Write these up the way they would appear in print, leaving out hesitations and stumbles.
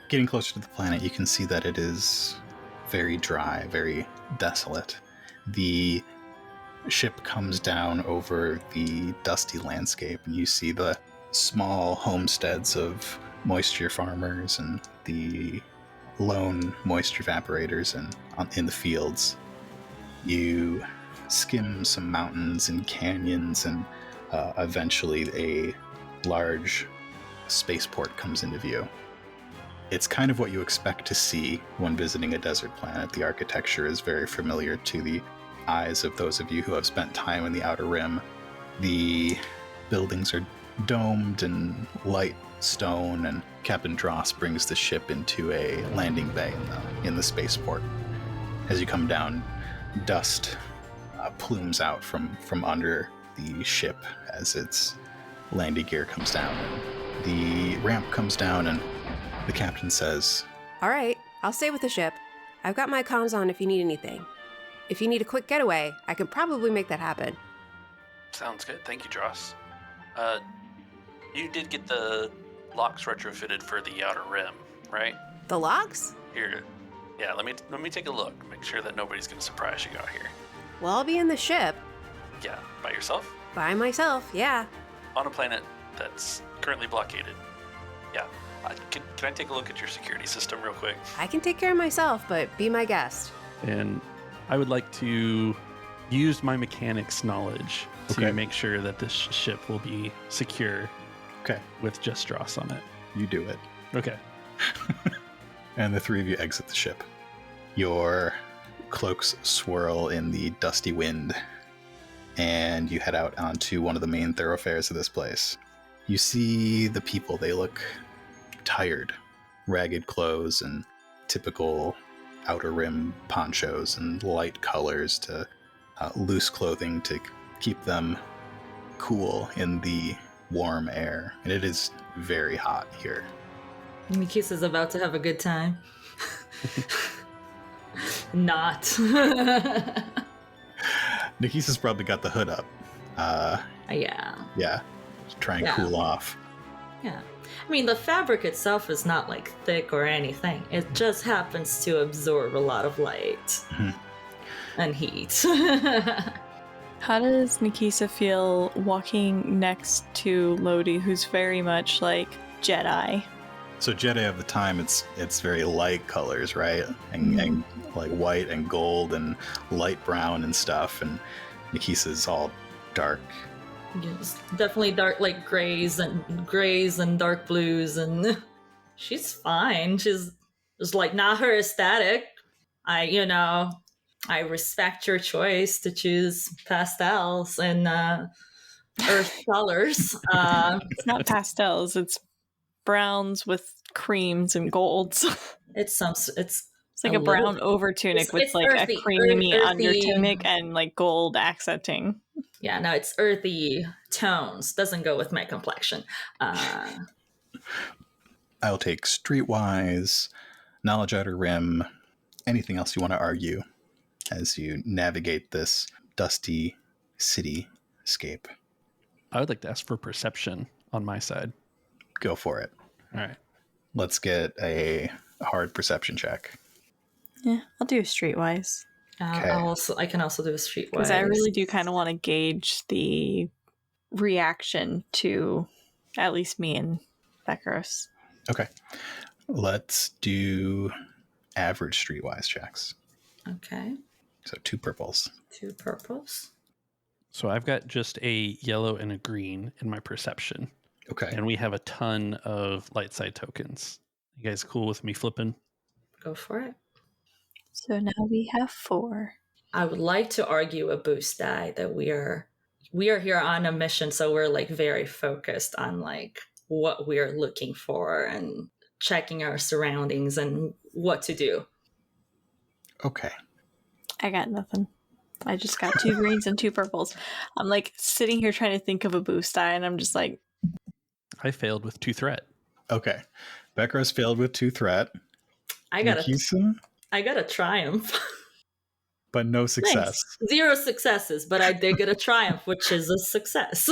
Getting closer to the planet, you can see that it is very dry, very desolate. The ship comes down over the dusty landscape, and you see the small homesteads of moisture farmers and the lone moisture evaporators in the fields. You skim some mountains and canyons, and eventually a large spaceport comes into view. It's kind of what you expect to see when visiting a desert planet. The architecture is very familiar to the eyes of those of you who have spent time in the Outer Rim. The buildings are domed and light stone, and Captain Dross brings the ship into a landing bay in the spaceport. As you come down, dust plumes out from under the ship as its landing gear comes down. The ramp comes down, and the captain says, "All right, I'll stay with the ship. I've got my comms on if you need anything. If you need a quick getaway, I can probably make that happen." Sounds good. Thank you, Dross. You did get the locks retrofitted for the Outer Rim, right? The locks? Here. Yeah, let me take a look. Make sure that nobody's going to surprise you out here. Well, I'll be in the ship. Yeah, by yourself? By myself, yeah. On a planet that's currently blockaded. Yeah. Can I take a look at your security system real quick? I can take care of myself, but be my guest. And I would like to use my mechanics knowledge to make sure that this ship will be secure. Okay. With just Dross on it. You do it. Okay. And the three of you exit the ship. Your cloaks swirl in the dusty wind, and you head out onto one of the main thoroughfares of this place. You see the people. They look tired. Ragged clothes and typical Outer Rim ponchos and light colors to loose clothing to keep them cool in the warm air. And it is very hot here. Nikisa's about to have a good time. Not. Nikisa's probably got the hood up. Yeah. Yeah. Try and cool off. Yeah. I mean, the fabric itself is not like thick or anything. It just happens to absorb a lot of light and heat. How does Nikisa feel walking next to Lodi, who's very much like Jedi? So Jedi of the time, it's very light colors, right? And like white and gold and light brown and stuff. And Nikisa's all dark. Yes, definitely dark, like grays and dark blues, and she's fine. She's just like not her aesthetic. I respect your choice to choose pastels and earth colors. It's not pastels. It's browns with creams and golds. It's like a brown over tunic with like earthy, a creamy under tunic and like gold accenting. Yeah, no, it's earthy tones. Doesn't go with my complexion. I'll take Streetwise, Knowledge Outer Rim, anything else you want to argue as you navigate this dusty cityscape. I would like to ask for perception on my side. Go for it. All right. Let's get a hard perception check. Yeah, I'll do a Streetwise. Okay. I can also do a Streetwise. Because I really do kind of want to gauge the reaction to at least me and Beckeros. Okay. Let's do average Streetwise checks. Okay. So 2 purples. 2 purples. So I've got just a yellow and a green in my perception. Okay. And we have a ton of light side tokens. You guys cool with me flipping? Go for it. So now we have 4. I would like to argue a boost die that we are here on a mission, so we're like very focused on like what we are looking for and checking our surroundings and what to do. Okay. I got nothing. I just got 2 greens and 2 purples. I'm like sitting here trying to think of a boost die, and I'm just like, I failed with 2 threat. Okay. Beckeros failed with 2 threat. I got a triumph. But no success. Thanks. 0 successes, but I did get a triumph, which is a success.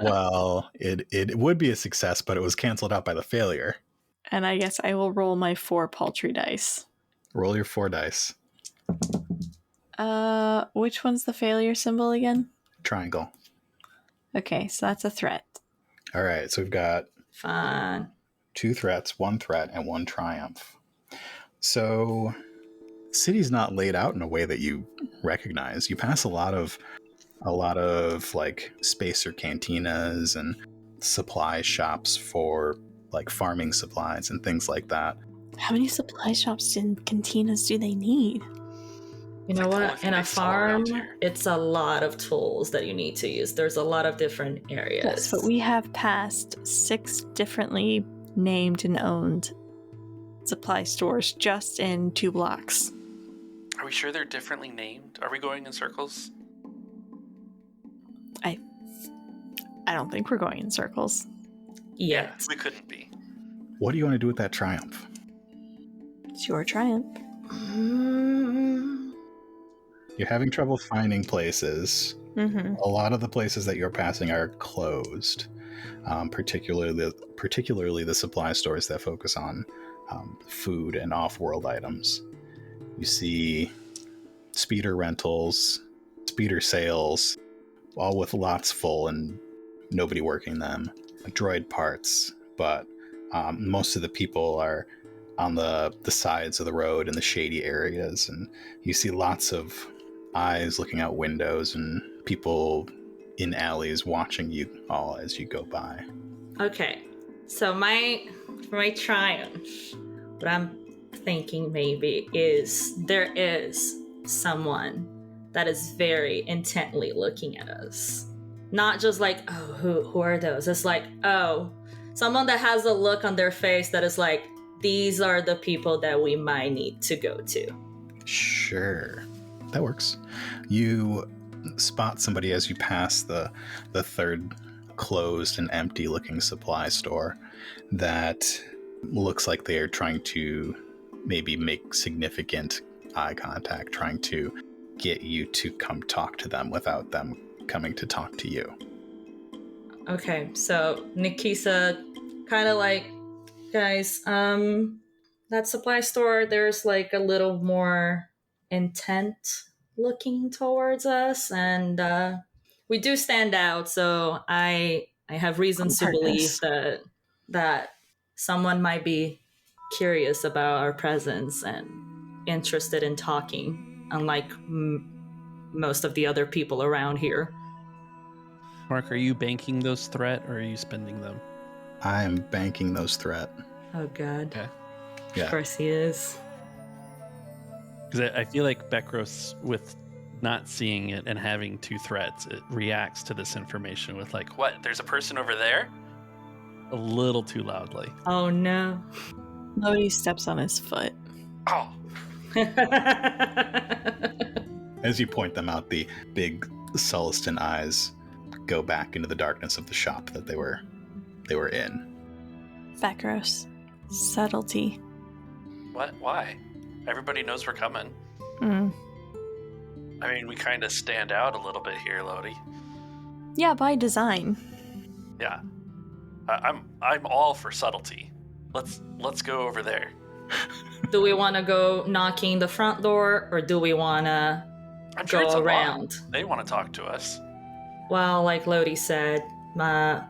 Well, it would be a success, but it was canceled out by the failure. And I guess I will roll my 4 paltry dice. Roll your 4 dice. Which one's the failure symbol again? Triangle. Okay, so that's a threat. All right, so we've got Fun. 2 threats, 1 threat, and 1 triumph. So, the city's not laid out in a way that you recognize. You pass a lot of like spacer cantinas and supply shops for like farming supplies and things like that. How many supply shops and cantinas do they need? You know Like the what? only thing In a they sell around farm, here. it's a lot of tools that you need to use. There's a lot of different areas. Yes, but we have passed 6 differently named and owned supply stores just in 2 blocks. Are we sure they're differently named? Are we going in circles? I don't think we're going in circles. Yet. We couldn't be. What do you want to do with that triumph? It's your triumph. You're having trouble finding places. Mm-hmm. A lot of the places that you're passing are closed, particularly the supply stores that focus on food and off-world items. You see speeder rentals, speeder sales, all with lots full and nobody working them. Droid parts, but most of the people are on the sides of the road in the shady areas, and you see lots of eyes looking out windows and people in alleys watching you all as you go by. Okay, so for my triumph, what I'm thinking maybe is there is someone that is very intently looking at us. Not just like, oh, who are those? It's like, oh, someone that has a look on their face that is like, these are the people that we might need to go to. Sure, that works. You spot somebody as you pass the third closed and empty looking supply store that looks like they are trying to maybe make significant eye contact, trying to get you to come talk to them without them coming to talk to you. Okay, so Nikisa kind of like, guys, that supply store, there's like a little more intent looking towards us, and we do stand out, so I have reasons to believe that someone might be curious about our presence and interested in talking, unlike most of the other people around here. Mark, are you banking those threat or are you spending them? I am banking those threat. Oh god. Okay. Yeah. Of course he is. Because I feel like Bekros, with not seeing it and having 2 threats, it reacts to this information with like, What? There's a person over there? a little too loudly. Oh no. Lodi steps on his foot. Oh, As you point them out, the big Sullustan eyes go back into the darkness of the shop that they were in. Bekros. Subtlety. what? Why? Everybody knows we're coming. Mm. I mean, we kind of stand out a little bit here, Lodi. Yeah, by design. Yeah, I'm all for subtlety. Let's go over there. Do we want to go knocking the front door, or do we want to I'm sure it's go unlocked. around? They want to talk to us. Well, like Lodi said,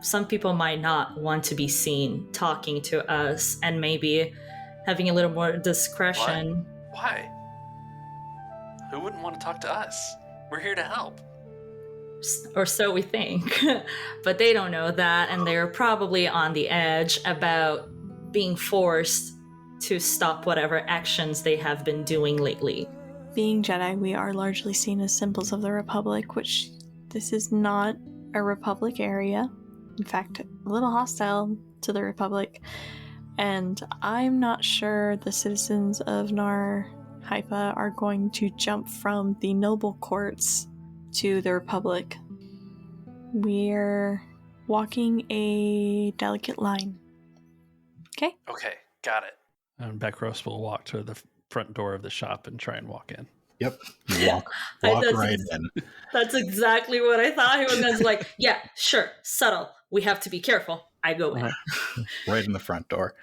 some people might not want to be seen talking to us, and maybe having a little more discretion. Why? Who wouldn't want to talk to us? We're here to help. Or so we think. But they don't know that, and they're probably on the edge about being forced to stop whatever actions they have been doing lately. Being Jedi, we are largely seen as symbols of the Republic, which this is not a Republic area. In fact, a little hostile to the Republic. And I'm not sure the citizens of Nar Hypa are going to jump from the noble courts to the Republic. We're walking a delicate line. Okay? Okay, got it. And Bekros will walk to the front door of the shop and try and walk in. Yep. You walk That's right in. That's exactly what I thought. He was going to like, yeah, sure, subtle. We have to be careful. I go in. Right in the front door.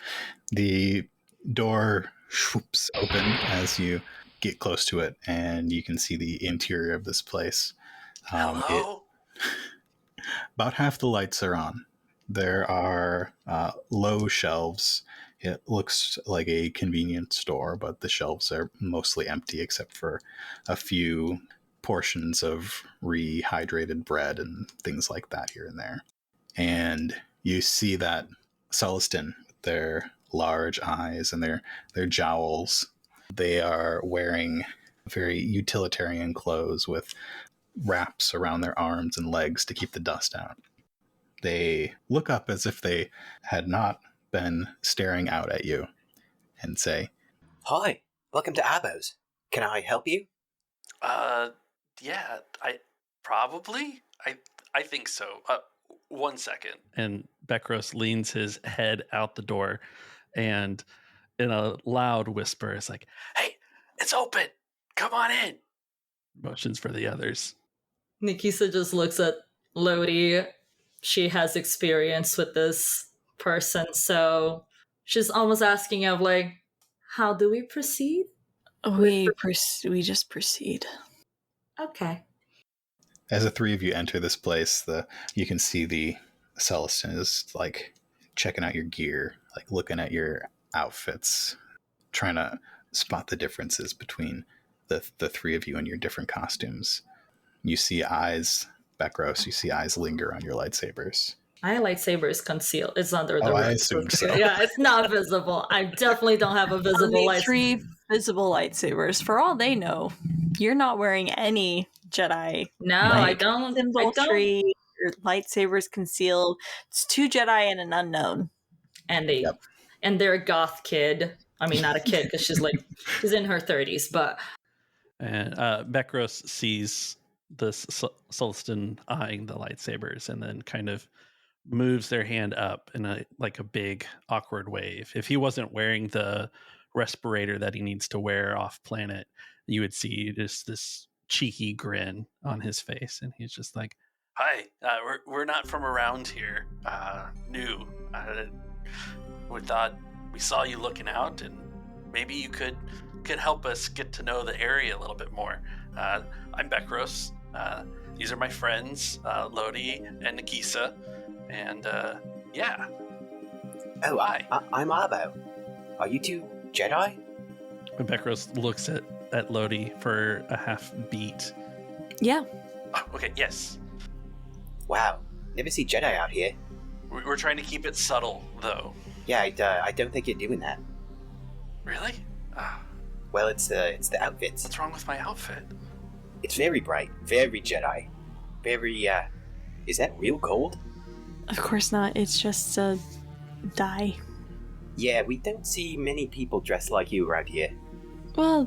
The door swoops open as you get close to it, and you can see the interior of this place. Hello? About half the lights are on. There are low shelves. It looks like a convenience store, but the shelves are mostly empty except for a few portions of rehydrated bread and things like that here and there. And you see that Celestin, with their large eyes and their jowls, they are wearing very utilitarian clothes with wraps around their arms and legs to keep the dust out. They look up as if they had not been staring out at you and say, Hi, welcome to Abos. Can I help you? Yeah, I think so. 1 second. And Bekros leans his head out the door and in a loud whisper is like, Hey, it's open. Come on in. motions for the others. Nikisa just looks at Lodi. She has experience with this person, so she's almost asking of like, how do we proceed? We just proceed. Okay. as the three of you enter this place, you can see the Celestin is like checking out your gear, like looking at your outfits, trying to spot the differences between the three of you and your different costumes. You see eyes, Bekros, you see eyes linger on your lightsabers. My lightsaber is concealed. It's under the I rug. assumed so. Yeah, it's not visible. I definitely don't have a visible Only lightsaber. 3 visible lightsabers. For all they know, you're not wearing any Jedi. No, like, I don't. Symbolry or lightsabers concealed. It's 2 Jedi and an unknown. And they're a goth kid. I mean, not a kid because she's in her 30s, but And Bekros sees this Celestin eyeing the lightsabers and then kind of moves their hand up in a big awkward wave. If he wasn't wearing the respirator that he needs to wear off planet, you would see just this cheeky grin on his face, and he's just like, Hi, we're not from around here. New. We thought we saw you looking out, and maybe you could help us get to know the area a little bit more. I'm Bekros. These are my friends, Lodi and Nikisa. And, yeah. Oh, Hi. I'm Abo. Are you 2 Jedi? and Bekros looks at Lodi for a half beat. Yeah. Oh, okay, yes. Wow, never see Jedi out here. We're trying to keep it subtle, though. Yeah, I don't think you're doing that. Really? Well, it's the outfits. What's wrong with my outfit? It's very bright, very Jedi. Very, is that real gold? Of course not. It's just a dye. Yeah, we don't see many people dressed like you around here. Well,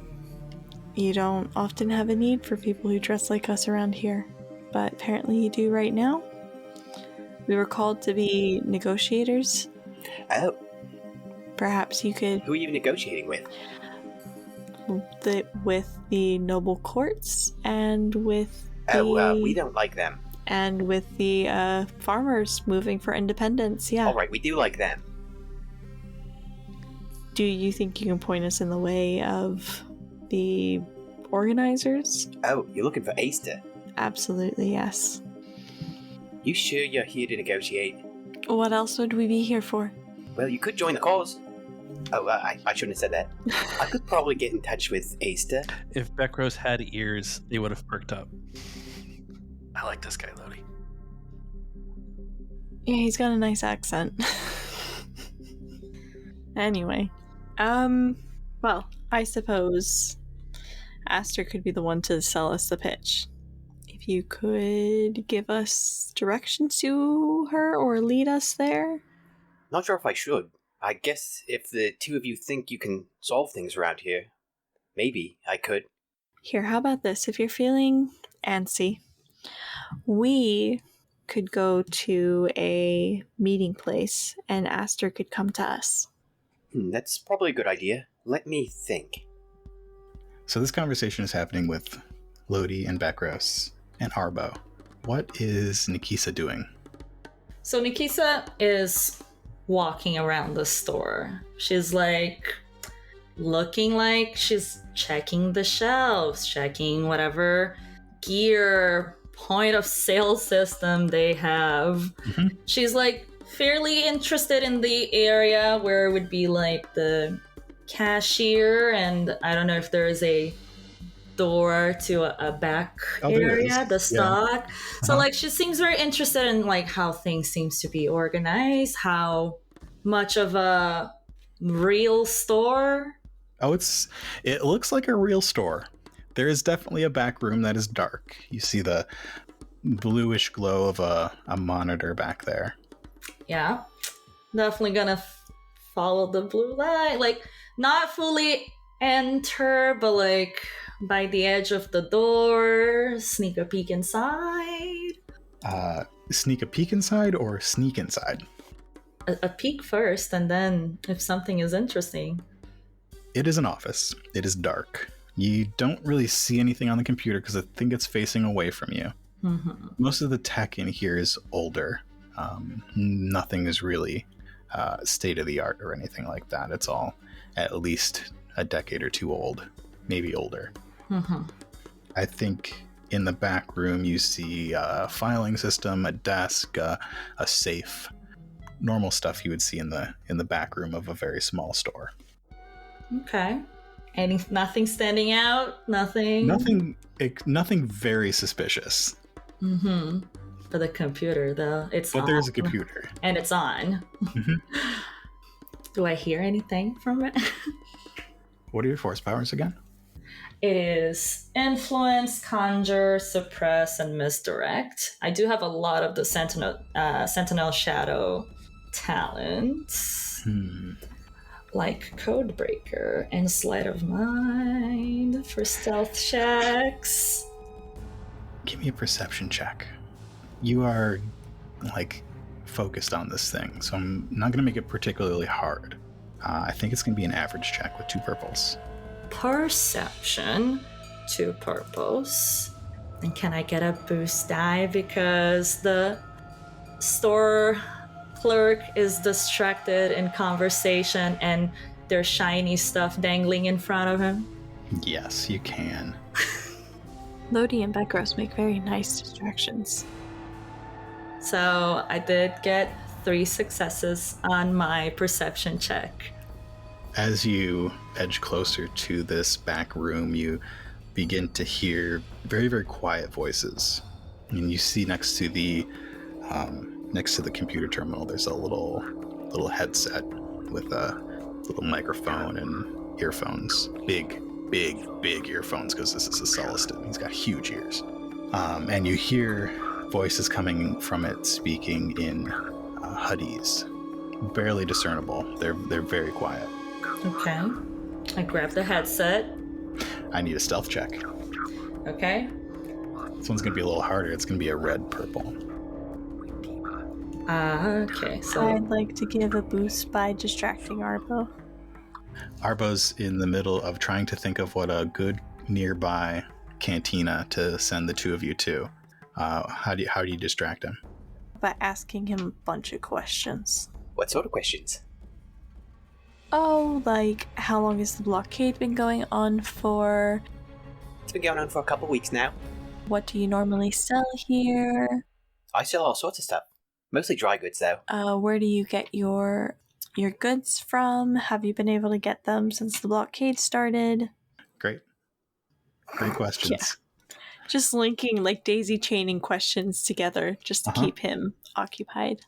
you don't often have a need for people who dress like us around here. But apparently you do right now. We were called to be negotiators. Oh, Perhaps you could... who are you negotiating with? with the noble courts and with the... Oh, we don't like them. And with the farmers moving for independence, yeah. Alright, we do like them. Do you think you can point us in the way of the organizers? Oh, you're looking for Aster. Absolutely, yes. You sure you're here to negotiate? What else would we be here for? Well, you could join the cause. Oh, I shouldn't have said that. I could probably get in touch with Aster. If Bekros had ears, they would have perked up. I like this guy, Lodi. Yeah, he's got a nice accent. Anyway. Well, I suppose Aster could be the one to sell us the pitch. If you could give us directions to her or lead us there. Not sure if I should. I guess if the 2 of you think you can solve things around here, maybe I could. Here, how about this? If you're feeling antsy, we could go to a meeting place and Aster could come to us. That's probably a good idea. Let me think. So this conversation is happening with Lodi and Bekros and Arbo. What is Nikisa doing? So Nikisa is walking around the store. She's like looking like she's checking the shelves, checking whatever gear point of sale system they have. She's like fairly interested in the area where it would be like the cashier, and I don't know if there is a door to a back area, the stock. So like she seems very interested in like how things seems to be organized, how much of a real store. Oh, it looks like a real store. There is definitely a back room that is dark. You see the bluish glow of a monitor back there. Yeah, definitely gonna follow the blue light, like not fully enter, but like by the edge of the door, sneak a peek inside. Sneak a peek inside or sneak inside? A peek first, and then if something is interesting. It is an office. It is dark. You don't really see anything on the computer because I think it's facing away from you. Most of the tech in here is older. Nothing is really state of the art or anything like that. It's all at least a decade or two old, maybe older. I think in the back room you see a filing system, a desk, a safe, normal stuff you would see in the back room of a very small store. Okay. Nothing standing out? Nothing very suspicious. For the computer, though, but there's a computer and it's on. Do I hear anything from it? What are your force powers again? It is influence, conjure, suppress, and misdirect. I do have a lot of the sentinel shadow talents. Like Codebreaker and Sleight of Mind for stealth checks. Give me a perception check. You are like focused on this thing, so I'm not going to make it particularly hard. I think it's going to be an average check with 2 purples. Perception, 2 purples. And can I get a boost die because the store clerk is distracted in conversation and there's shiny stuff dangling in front of him? Yes, you can. Lodi and Becros make very nice distractions. So I did get 3 successes on my perception check. As you edge closer to this back room, you begin to hear very, very quiet voices. And you see next to the computer terminal, there's a little headset with a little microphone and earphones. Big earphones, because this is a Sullustan. He's got huge ears. And you hear voices coming from it speaking in Huttese. Barely discernible. They're very quiet. Okay. I grab the headset. I need a stealth check. Okay. This one's going to be a little harder. It's going to be a red-purple. Okay, so I'd like to give a boost by distracting Arbo. Arbo's in the middle of trying to think of what a good nearby cantina to send the 2 of you to. How do you distract him? By asking him a bunch of questions. What sort of questions? Oh, like, how long has the blockade been going on for? It's been going on for a couple weeks now. What do you normally sell here? I sell all sorts of stuff. Mostly dry goods, though. Where do you get your goods from? Have you been able to get them since the blockade started? Great questions. Yeah. Just linking, like, daisy chaining questions together just to keep him occupied.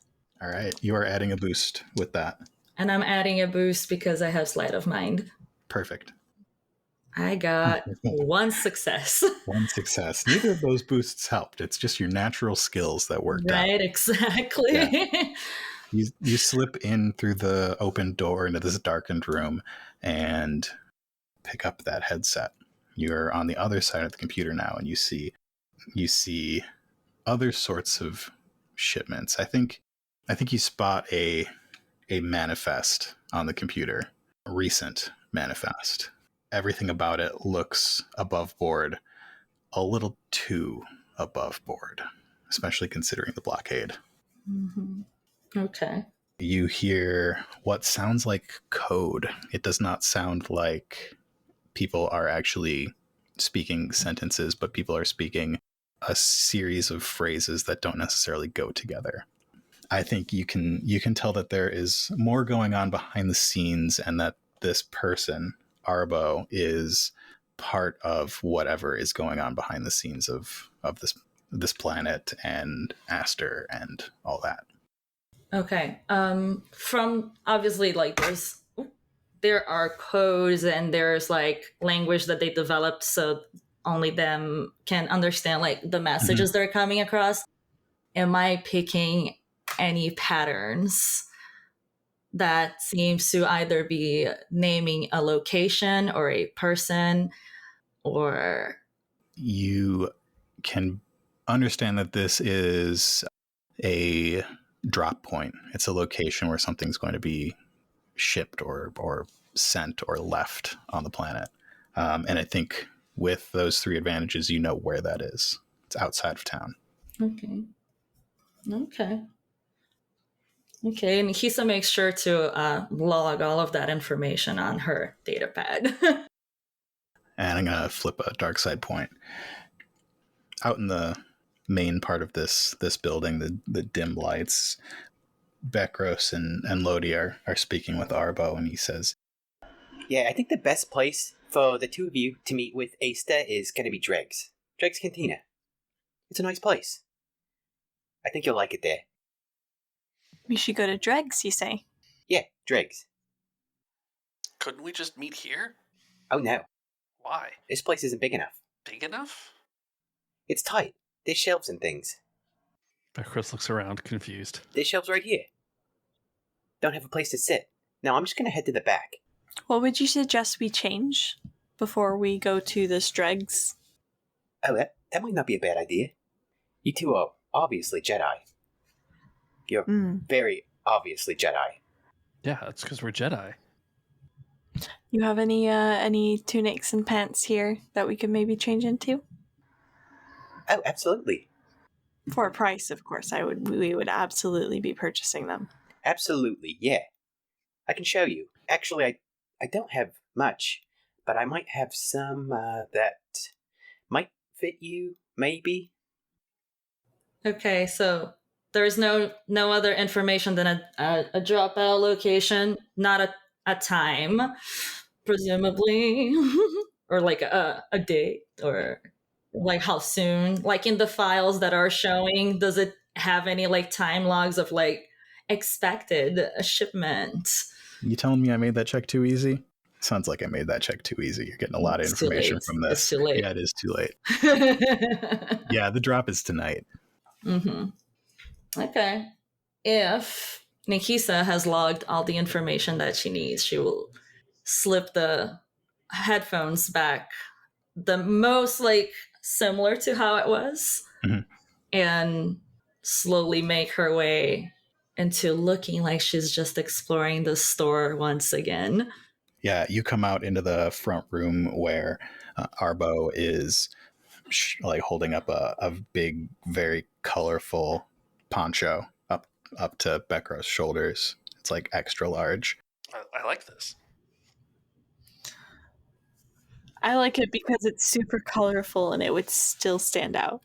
All right, you are adding a boost with that. And I'm adding a boost because I have Sleight of Mind. Perfect. I got 1 success. 1 success. Neither of those boosts helped. It's just your natural skills that worked out. Right, exactly. Yeah. You slip in through the open door into this darkened room and pick up that headset. You're on the other side of the computer now, and you see other sorts of shipments. I think you spot a manifest on the computer, a recent manifest. Everything about it looks above board, a little too above board, especially considering the blockade. Mm-hmm. Okay. You hear what sounds like code. It does not sound like people are actually speaking sentences, but people are speaking a series of phrases that don't necessarily go together. I think you can tell that there is more going on behind the scenes, and that this person, Arbo, is part of whatever is going on behind the scenes of this planet and Aster and all that. Okay. From obviously like there are codes and there's like language that they developed so only them can understand like the messages they're coming across. Am I picking any patterns that seems to either be naming a location or a person or You can understand that this is a drop point. It's a location where something's going to be shipped or sent or left on the planet. And I think with those three advantages, you know where that is. It's outside of town. okay. Okay, and Hisa makes sure to log all of that information on her data pad. And I'm going to flip a dark side point. Out in the main part of this building, the dim lights, Bekros and Lodi are speaking with Arbo, and he says, Yeah, I think the best place for the two of you to meet with Asta is going to be Dreg's. Dreg's Cantina. It's a nice place. I think you'll like it there. We should go to Dregs, you say? Yeah, Dreg's. Couldn't we just meet here? Oh no, Why? this place isn't big enough. Big enough? It's tight. There's shelves and things. Chris looks around, confused. There's shelves right here. Don't have a place to sit. Now I'm just going to head to the back. What would you suggest we change before we go to this Dregs? Oh, that might not be a bad idea. You two are obviously Jedi. You're very obviously Jedi. Yeah, that's because we're Jedi. You have any tunics and pants here that we could maybe change into? Oh, absolutely. For a price, of course. We would absolutely be purchasing them. Absolutely, yeah. I can show you. Actually, I don't have much, but I might have some that might fit you, maybe. Okay, so there's no other information than a dropout location, not a time, presumably, or like a date, or like how soon. Like in the files that are showing, does it have any like time logs of like expected shipment? You telling me I made that check too easy? Sounds like I made that check too easy. You're getting a lot of It's too information late. from this. It's too late. Yeah, it is too late. Yeah, the drop is tonight. Okay. If Nikisa has logged all the information that she needs, she will slip the headphones back the most like similar to how it was and slowly make her way into looking like she's just exploring the store once again. Yeah, you come out into the front room where Arbo is like holding up a big, very colorful poncho up to Bekros' shoulders. It's like extra large. I like this. I like it because it's super colorful and it would still stand out.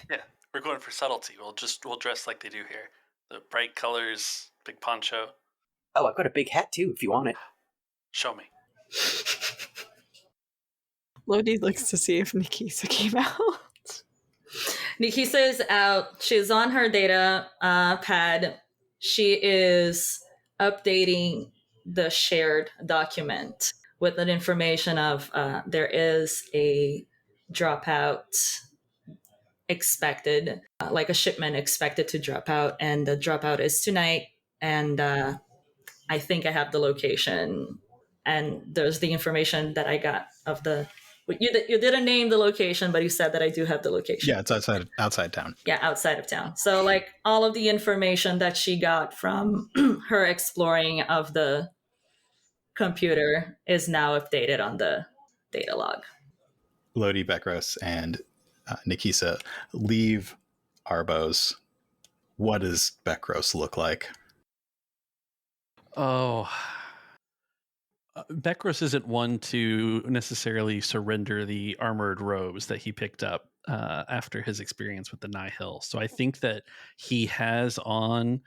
Yeah, we're going for subtlety. We'll dress like they do here. The bright colors, big poncho. Oh, I've got a big hat too, if you want it. Show me. Lodi looks to see if Nikisa came out. Nikisa is out. She's on her data pad. She is updating the shared document with that information of there is a dropout expected, like a shipment expected to drop out, and the dropout is tonight. And I think I have the location. And there's the information that I got of the. You didn't name the location, but you said that I do have the location. Yeah, it's outside town. Yeah, outside of town. So like all of the information that she got from her exploring of the computer is now updated on the data log. Lodi, Bekros, and Nikisa leave Arbo's What does Bekros look like? Oh, Bekros isn't one to necessarily surrender the armored robes that he picked up after his experience with the Nihil. So I think that he has on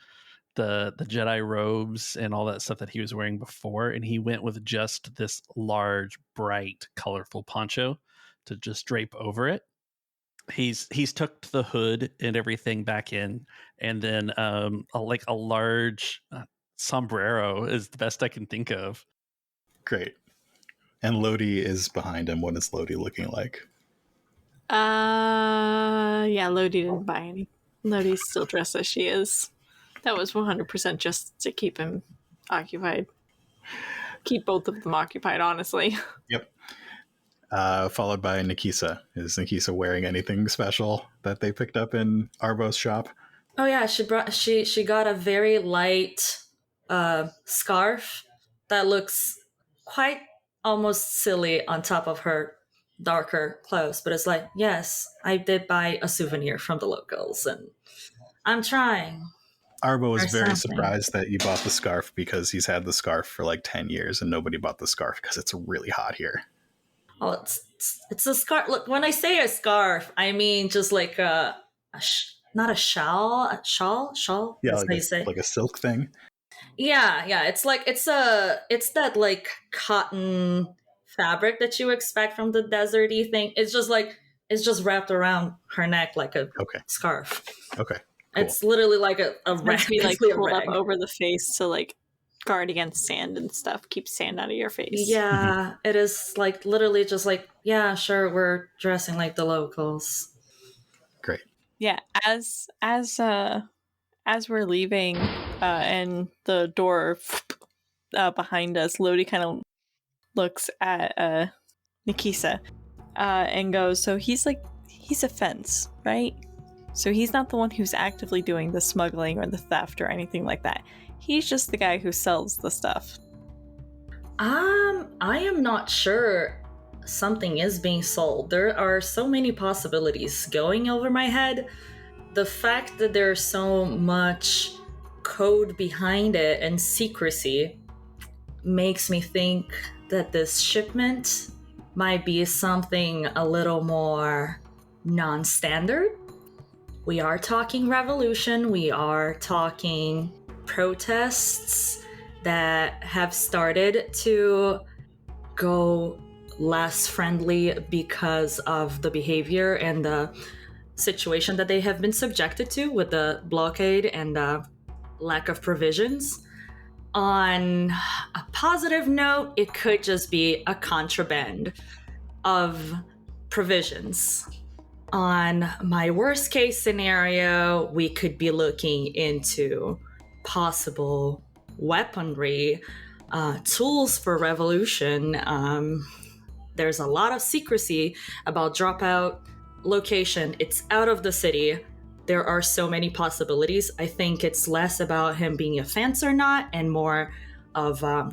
the Jedi robes and all that stuff that he was wearing before, and he went with just this large, bright, colorful poncho to just drape over it. He's tucked the hood and everything back in, and then a large sombrero is the best I can think of. Great. And Lodi is behind him. What is Lodi looking like? Yeah, Lodi didn't buy any. Lodi's still dressed as she is. That was 100% just to keep him occupied. Keep both of them occupied, honestly. Yep. Followed by Nikisa. Is Nikisa wearing anything special that they picked up in Arbo's shop? Oh yeah, she got a very light scarf that looks quite almost silly on top of her darker clothes, but it's like, yes, I did buy a souvenir from the locals and I'm trying. Arbo was Or very something. surprised that you bought the scarf because he's had the scarf for like 10 years and nobody bought the scarf because it's really hot here. Oh, it's a scarf. Look, when I say a scarf, I mean just like not a shawl, shawl. Yeah, That's how you say. like a silk thing. Yeah. It's like it's that like cotton fabric that you expect from the deserty thing. It's just wrapped around her neck like a Okay. scarf. Okay. Cool. It's literally like a It's meant rag. to be like basically a pulled up rag. over the face to like guard against sand and stuff. Keep sand out of your face. Yeah, it is like literally just like, yeah, sure, we're dressing like the locals. Great. Yeah, as we're leaving, and the door behind us, Lodi kind of looks at Nikisa and goes, "So he's a fence, right? So he's not the one who's actively doing the smuggling or the theft or anything like that. He's just the guy who sells the stuff." I am not sure something is being sold. There are so many possibilities going over my head. The fact that there's so much code behind it and secrecy makes me think that this shipment might be something a little more non-standard. We are talking revolution, we are talking protests that have started to go less friendly because of the behavior and the situation that they have been subjected to with the blockade and the lack of provisions. On a positive note, it could just be a contraband of provisions. On my worst case scenario, we could be looking into possible weaponry, tools for revolution. There's a lot of secrecy about dropout location. It's out of the city. There are so many possibilities. I think it's less about him being a fence or not and more of an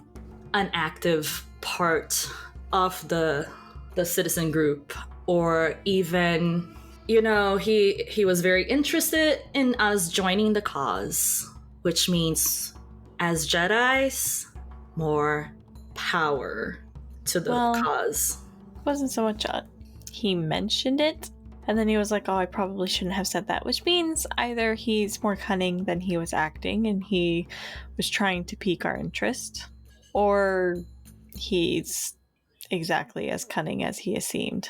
active part of the citizen group, or even, he was very interested in us joining the cause, which means as Jedis, more power to the cause. It wasn't so much he mentioned it, and then he was like, "Oh, I probably shouldn't have said that," which means either he's more cunning than he was acting and he was trying to pique our interest, or he's exactly as cunning as he has seemed.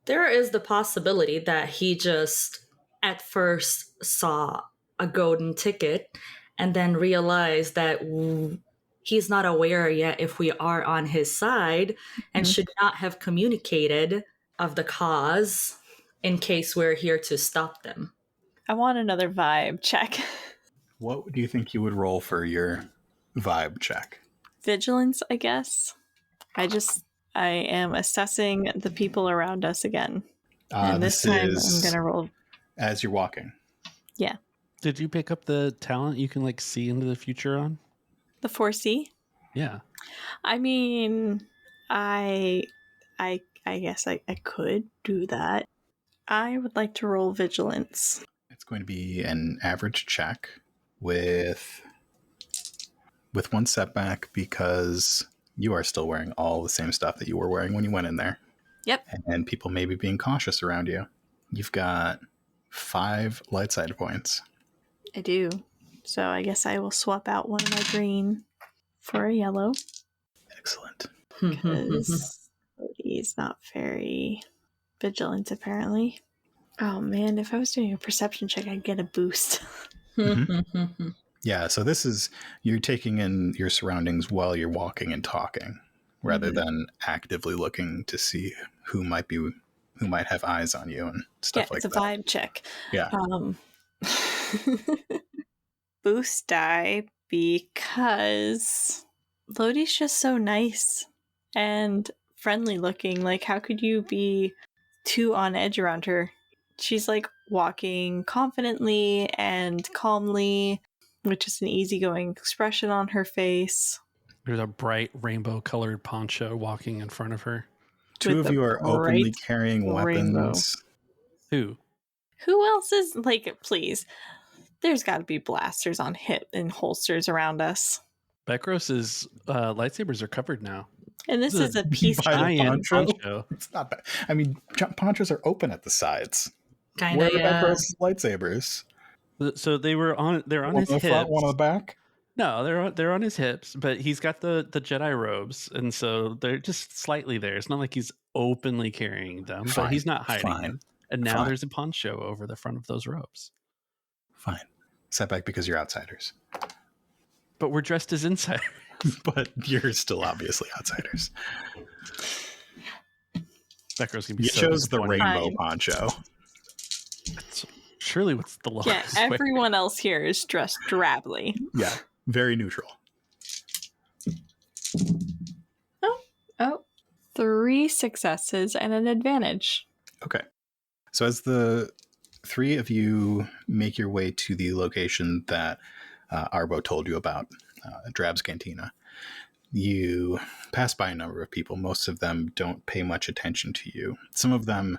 There is the possibility that he just at first saw a golden ticket and then realized that he's not aware yet if we are on his side and should not have communicated of the cause in case we're here to stop them. I want another vibe check. What do you think you would roll for your vibe check? Vigilance, I guess. I am assessing the people around us again. And this time I'm going to roll. As you're walking. Yeah. Did you pick up the talent you can like see into the future on? The 4C? Yeah. I mean, I guess I could do that. I would like to roll vigilance. It's going to be an average check with one setback because you are still wearing all the same stuff that you were wearing when you went in there. Yep. And people may be being cautious around you. You've got 5 light side points. I do. So I guess I will swap out one of my green for a yellow. Excellent. Because Odie's not very vigilant, apparently. Oh man, if I was doing a perception check, I'd get a boost. Yeah, so this is, you're taking in your surroundings while you're walking and talking, rather than actively looking to see who might have eyes on you and stuff like that. It's a vibe check. Yeah. Boost die because Lodi's just so nice and friendly looking. Like, how could you be too on edge around her? She's like walking confidently and calmly, which is an easygoing expression on her face. There's a bright rainbow-colored poncho walking in front of her. 2 of you are openly bright carrying weapons. Who? Who else is, like, please? There's got to be blasters on hip and holsters around us. Bekros's lightsabers are covered now. And this is a piece of giant poncho. It's not bad. I mean, ponchos are open at the sides. Kind Where of, are yeah. Bekros' lightsabers? So they're on One his on the hips. front, one on the back? No, they're on his hips, but he's got the Jedi robes, and so they're just slightly there. It's not like he's openly carrying them, Fine, but he's not hiding fine, them. And now fine. there's a poncho over the front of those robes. Fine. Setback because you're outsiders. But we're dressed as insiders. But you're still obviously outsiders. Bekros gonna be It so shows the disappointed. rainbow Fine. poncho. That's surely what's the law? Yeah, everyone else here is dressed drably. Yeah, very neutral. Oh, 3 successes and an advantage. Okay. So as the 3 of you make your way to the location that Arbo told you about, Drab's Cantina, you pass by a number of people. Most of them don't pay much attention to you. Some of them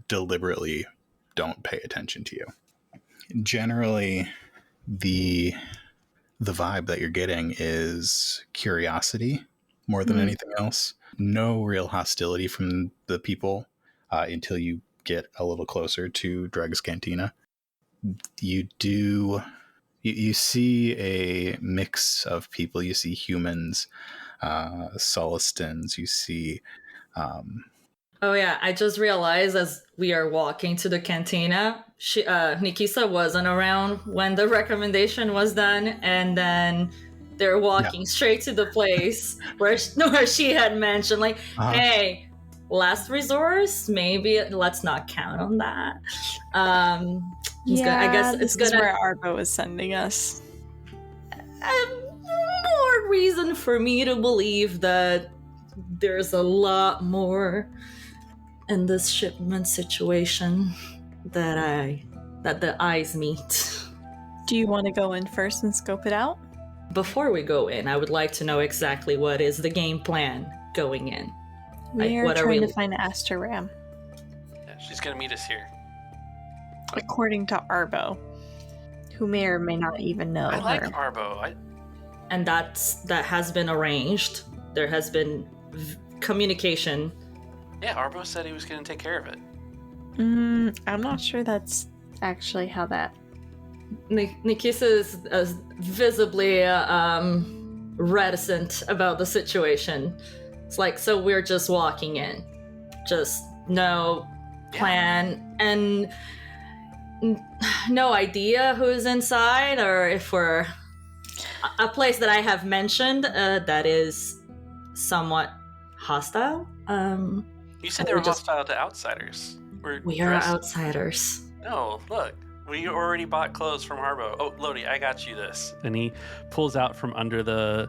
deliberately don't pay attention to you. Generally, the vibe that you're getting is curiosity more than anything else. No real hostility from the people until you get a little closer to Drag's Cantina. You see a mix of people. You see humans, Solistans. You see... Oh yeah, I just realized as we are walking to the cantina, Nikisa wasn't around when the recommendation was done, and then they're walking straight to the place where she had mentioned, like, hey, last resource, maybe let's not count on that. I guess it's this gonna is where Arbo is sending us. more reason for me to believe that there's a lot more in this shipment situation that the eyes meet. Do you want to go in first and scope it out? Before we go in, I would like to know exactly what is the game plan going in. We are what are trying we- to find Aster Ram, Yeah, she's gonna meet us here. according to Arbo, who may or may not even know I like her. Arbo. And that has been arranged. There has been communication. Yeah, Arbo said he was gonna take care of it. I'm not sure that's actually how that... Nikisa is visibly reticent about the situation. It's like, so we're just walking in. Just no plan and no idea who's inside, or if we're... A place that I have mentioned that is somewhat hostile. You said they were hostile to outsiders. We are outsiders. No, look. We already bought clothes from Arbo. Oh, Lodi, I got you this. And he pulls out from under the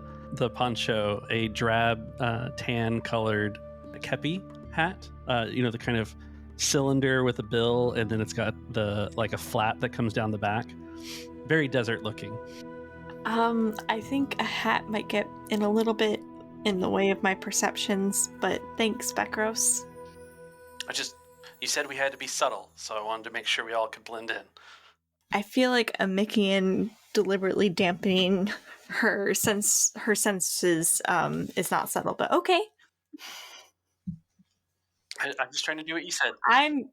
poncho a drab tan colored kepi hat. The kind of cylinder with a bill, and then it's got a flap that comes down the back. Very desert looking. I think a hat might get in a little bit in the way of my perceptions, but thanks, Bekros. You said we had to be subtle, so I wanted to make sure we all could blend in. I feel like a Mickean deliberately dampening her senses is not subtle, but okay. I'm just trying to do what you said. I'm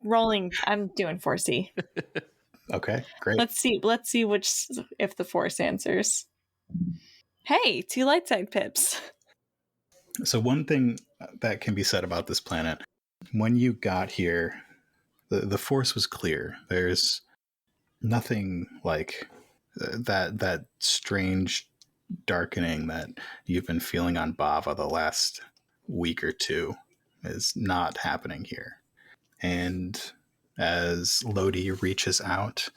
doing 4C. Okay, great. Let's see if the Force answers. Hey, 2 light side pips. So one thing that can be said about this planet, when you got here, the Force was clear. There's nothing like that strange darkening that you've been feeling on Bavva the last week or two is not happening here. And as Lodi reaches out,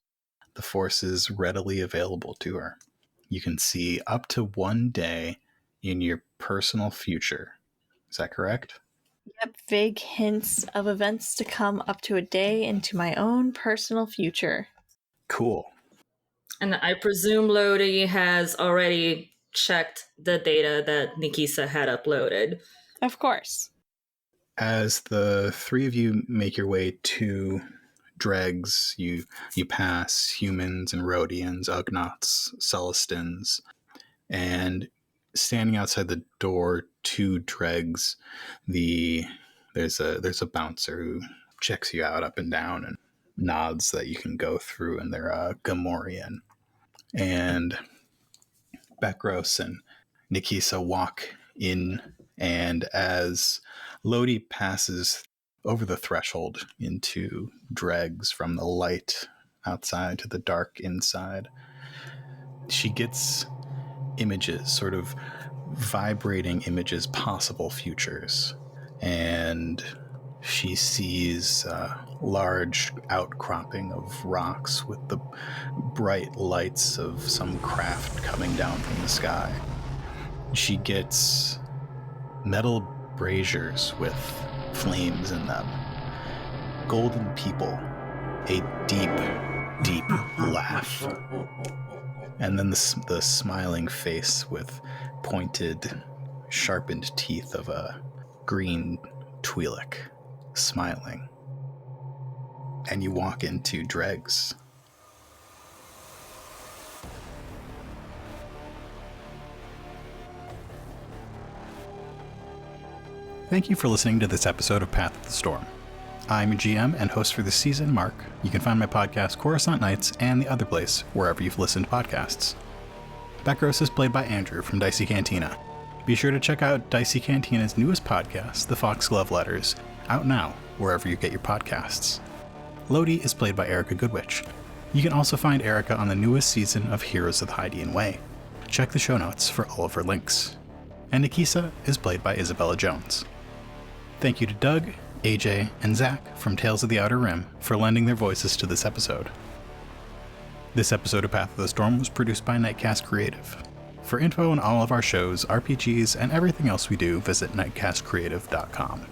the Force is readily available to her. You can see up to 1 day in your personal future. Is that correct? Yep, vague hints of events to come up to a day into my own personal future. Cool. And I presume Lodi has already checked the data that Nikisa had uploaded. Of course. As the three of you make your way to Dregs, you pass humans and Rhodians, Ugnaughts, Celestins, and standing outside the door to Dregs, there's a bouncer who checks you out up and down and nods that you can go through, and they're Gamorrean. And Bekros and Nikisa walk in, and as Lodi passes over the threshold into Dregs from the light outside to the dark inside, she gets images, sort of vibrating images, possible futures. And she sees a large outcropping of rocks with the bright lights of some craft coming down from the sky. She gets metal braziers with flames in them, golden people, a deep, deep laugh, and then the smiling face with pointed, sharpened teeth of a green Twi'lek smiling. And you walk into Dregs. Thank you for listening to this episode of Path of the Storm. I'm your GM and host for this season, Mark. You can find my podcast, Coruscant Nights, and The Other Place, wherever you've listened to podcasts. Bekros is played by Andrew from Dicey Cantina. Be sure to check out Dicey Cantina's newest podcast, The Foxglove Letters, out now, wherever you get your podcasts. Lodi is played by Erica Goodwitch. You can also find Erica on the newest season of Heroes of the Hydean Way. Check the show notes for all of her links. And Nikisa is played by Isabella Jones. Thank you to Doug, AJ, and Zach from Tales of the Outer Rim for lending their voices to this episode. This episode of Path of the Storm was produced by Nightcast Creative. For info on all of our shows, RPGs, and everything else we do, visit nightcastcreative.com.